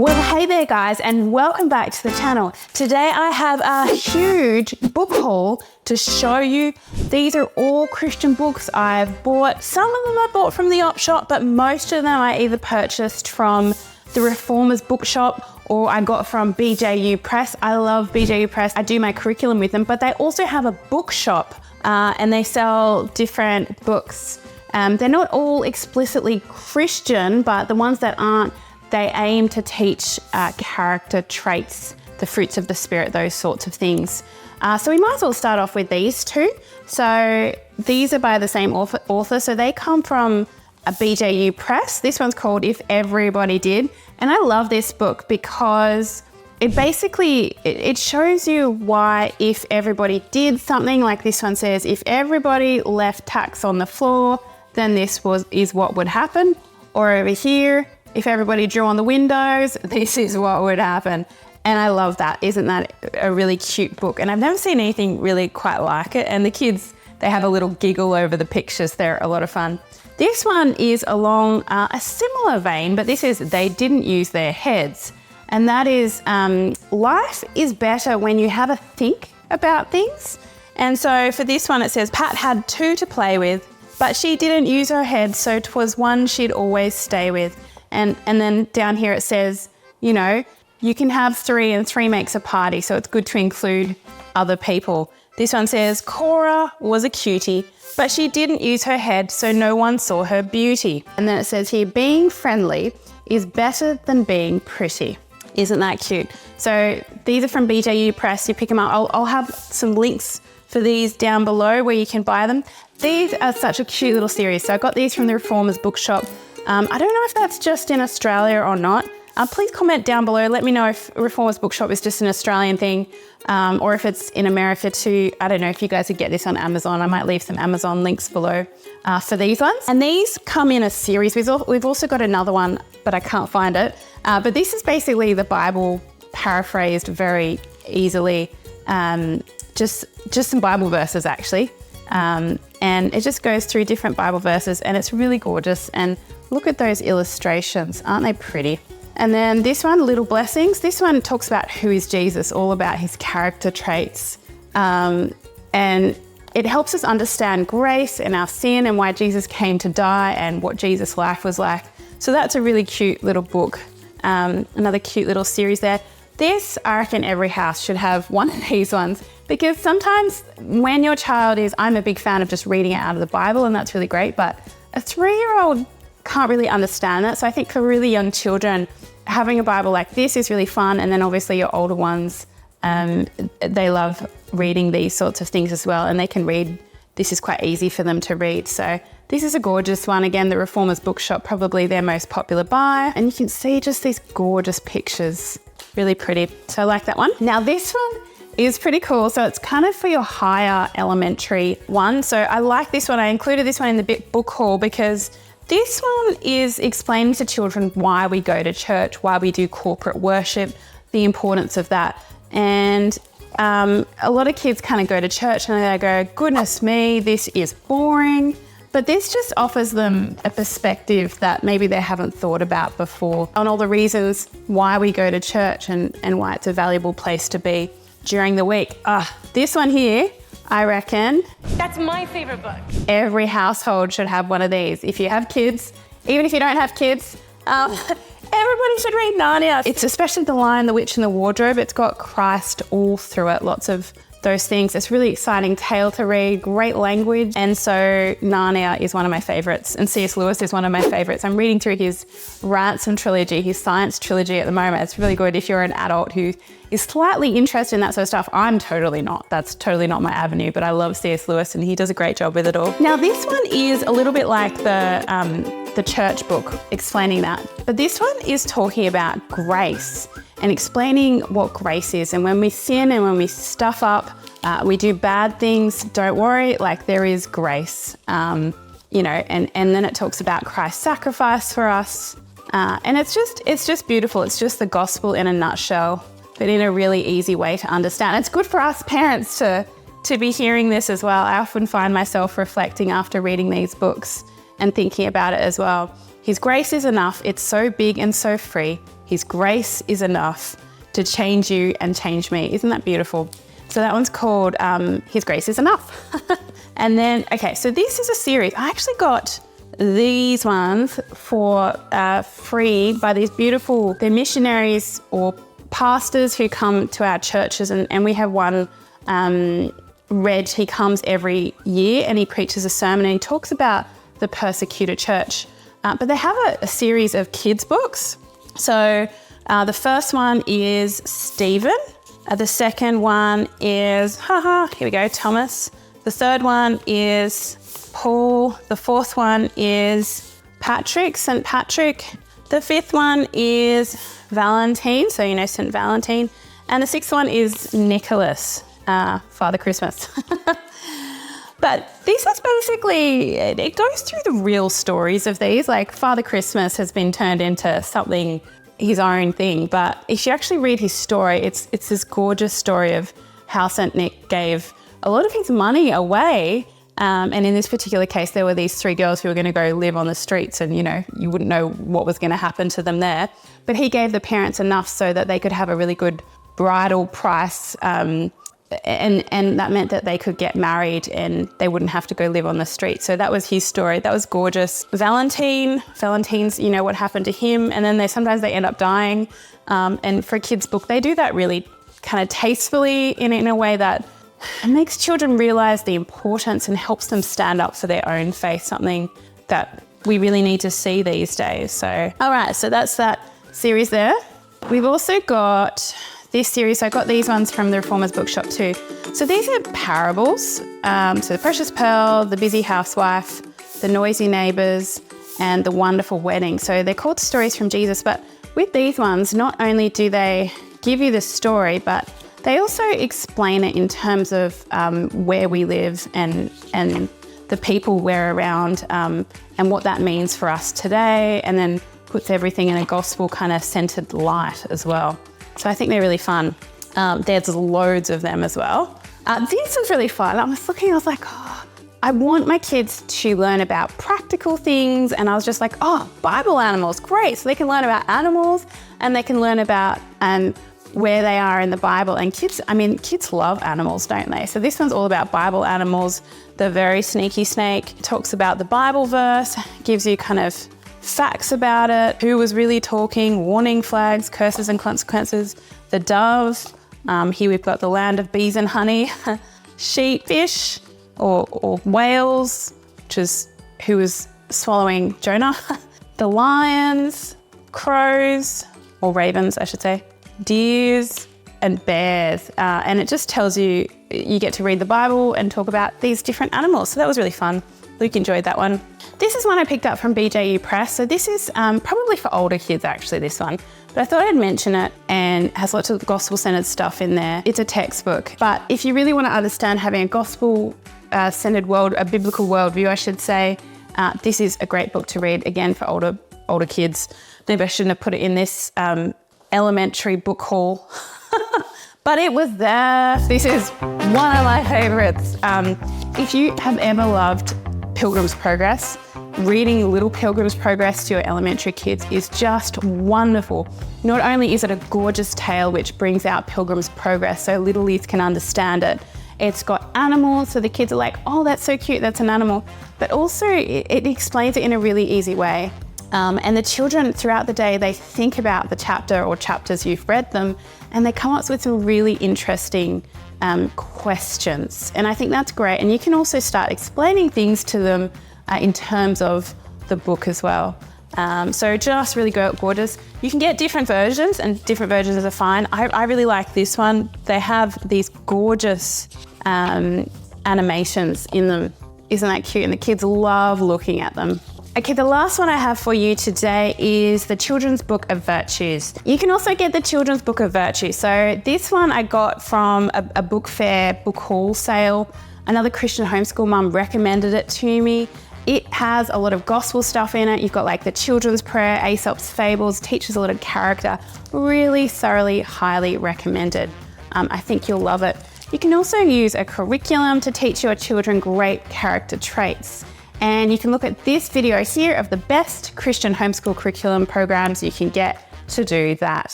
Well, hey there guys, and welcome back to the channel. Today I have a huge book haul to show you. These are all Christian books I've bought. Some of them I bought from the op shop, but most of them I either purchased from the Reformers bookshop or I got from BJU Press. I love BJU Press. I do my curriculum with them, but they also have a bookshop and they sell different books. They're not all explicitly Christian, but the ones that aren't, they aim to teach character traits, the fruits of the Spirit, those sorts of things. So we might as well start off with these two. So these are by the same author. So they come from a BJU Press. This one's called If Everybody Did. And I love this book because it shows you why if everybody did something, like this one says, if everybody left tacks on the floor, then this is what would happen. Or over here, if everybody drew on the windows, this is what would happen. And I love that. Isn't that a really cute book? And I've never seen anything really quite like it. And the kids, they have a little giggle over the pictures. They're a lot of fun. This one is along a similar vein, but this is They Didn't Use Their Heads. And that is, life is better when you have a think about things. And so for this one, it says, Pat had two to play with, but she didn't use her head, so 'twas one she'd always stay with. And then down here it says, you know, you can have three and three makes a party, so it's good to include other people. This one says, Cora was a cutie, but she didn't use her head, so no one saw her beauty. And then it says here, being friendly is better than being pretty. Isn't that cute? So these are from BJU Press. You pick them up. I'll have some links for these down below where you can buy them. These are such a cute little series. So I got these from the Reformers bookshop. I don't know if that's just in Australia or not. Please comment down below. Let me know if Reformers bookshop is just an Australian thing or if it's in America too. I don't know if you guys would get this on Amazon. I might leave some Amazon links below for these ones. And these come in a series. We've also got another one, but I can't find it. But this is basically the Bible paraphrased very easily. Just some Bible verses actually. And it just goes through different Bible verses and it's really gorgeous. And look at those illustrations. Aren't they pretty? And then this one, Little Blessings. This one talks about who is Jesus, all about his character traits. And it helps us understand grace and our sin and why Jesus came to die and what Jesus' life was like. So that's a really cute little book. Another cute little series there. This, I reckon every house should have one of these ones because sometimes when your child is, I'm a big fan of just reading it out of the Bible and that's really great, but a 3-year-old can't really understand that. So I think for really young children, having a Bible like this is really fun. And then obviously your older ones, they love reading these sorts of things as well. And they can read, this is quite easy for them to read. So this is a gorgeous one. Again, the Reformers bookshop, probably their most popular buy. And you can see just these gorgeous pictures, really pretty. So I like that one. Now this one is pretty cool. So it's kind of for your higher elementary one. So I like this one. I included this one in the book haul because this one is explaining to children why we go to church, why we do corporate worship, the importance of that. And a lot of kids kind of go to church and they go, goodness me, this is boring. But this just offers them a perspective that maybe they haven't thought about before on all the reasons why we go to church and why it's a valuable place to be during the week. This one here, I reckon. That's my favorite book. Every household should have one of these. If you have kids, even if you don't have kids, everybody should read Narnia. It's especially The Lion, the Witch and the Wardrobe. It's got Christ all through it, lots of those things. It's a really exciting tale to read, great language. And so Narnia is one of my favorites. And C.S. Lewis is one of my favorites. I'm reading through his Ransom trilogy, his science trilogy at the moment. It's really good if you're an adult who is slightly interested in that sort of stuff. I'm totally not. That's totally not my avenue, but I love C.S. Lewis and he does a great job with it all. Now this one is a little bit like the church book explaining that, but this one is talking about grace and explaining what grace is. And when we sin and when we stuff up, we do bad things, don't worry, like there is grace, you know, and then it talks about Christ's sacrifice for us. And it's just beautiful. It's just the gospel in a nutshell, but in a really easy way to understand. It's good for us parents to be hearing this as well. I often find myself reflecting after reading these books and thinking about it as well. His grace is enough. It's so big and so free. His grace is enough to change you and change me. Isn't that beautiful? So that one's called His Grace is Enough. And then, okay, so this is a series. I actually got these ones for free by these beautiful, they're missionaries or pastors who come to our churches, and we have one Reg, he comes every year and he preaches a sermon and he talks about the persecuted church. But they have a series of kids' books. So the first one is Stephen. The second one is, here we go, Thomas. The third one is Paul. The fourth one is Patrick, St. Patrick. The fifth one is Valentine, so you know St. Valentine. And the sixth one is Nicholas, Father Christmas. But this is basically, it goes through the real stories of these. Like Father Christmas has been turned into something, his own thing. But if you actually read his story, it's this gorgeous story of how St. Nick gave a lot of his money away. And in this particular case, there were these 3 girls who were going to go live on the streets and, you know, you wouldn't know what was going to happen to them there. But he gave the parents enough so that they could have a really good bridal price. And that meant that they could get married and they wouldn't have to go live on the street. So that was his story. That was gorgeous. Valentine's, you know, what happened to him. And then sometimes they end up dying. And for a kid's book, they do that really kind of tastefully in a way that makes children realise the importance and helps them stand up for their own faith, something that we really need to see these days. So, all right, so that's that series there. We've also got this series. I got these ones from the Reformers Bookshop too. So these are parables. So the Precious Pearl, the Busy Housewife, the Noisy Neighbours, and the Wonderful Wedding. So they're called stories from Jesus, but with these ones, not only do they give you the story, but they also explain it in terms of where we live and the people we're around and what that means for us today, and then puts everything in a gospel kind of centered light as well. So I think they're really fun. There's loads of them as well. This was really fun. I was looking, I was like, oh, I want my kids to learn about practical things. And I was just like, oh, Bible animals, great. So they can learn about animals and they can learn about where they are in the Bible. And kids love animals, don't they? So this one's all about Bible animals. The Very Sneaky Snake talks about the Bible verse, gives you kind of facts about it, who was really talking, warning flags, curses and consequences. The dove, here we've got the land of bees and honey, sheep, fish, or whales, which is who was swallowing Jonah. The lions, crows, or ravens, I should say, deers and bears. And it just tells you, you get to read the Bible and talk about these different animals. So that was really fun. Luke enjoyed that one. This is one I picked up from BJU Press. So this is probably for older kids, actually, this one. But I thought I'd mention it, and has lots of gospel-centered stuff in there. It's a textbook. But if you really want to understand having a gospel-centered a biblical worldview, I should say, this is a great book to read, again, for older kids. Maybe I shouldn't have put it in this elementary book haul. But it was there. This is one of my favourites. If you have ever loved Pilgrim's Progress, reading Little Pilgrim's Progress to your elementary kids is just wonderful. Not only is it a gorgeous tale which brings out Pilgrim's Progress so littlies can understand it, it's got animals, so the kids are like, oh, that's so cute, that's an animal. But also it explains it in a really easy way. And the children throughout the day, they think about the chapter or chapters you've read them, and they come up with some really interesting questions. And I think that's great. And you can also start explaining things to them in terms of the book as well. So just really gorgeous. You can get different versions, and different versions are fine. I really like this one. They have these gorgeous animations in them. Isn't that cute? And the kids love looking at them. Okay, the last one I have for you today is the Children's Book of Virtues. You can also get the Children's Book of Virtues. So this one I got from a book fair, book haul sale. Another Christian homeschool mum recommended it to me. It has a lot of gospel stuff in it. You've got like the children's prayer, Aesop's fables, teaches a lot of character. Really thoroughly, highly recommended. I think you'll love it. You can also use a curriculum to teach your children great character traits. And you can look at this video here of the best Christian homeschool curriculum programs you can get to do that.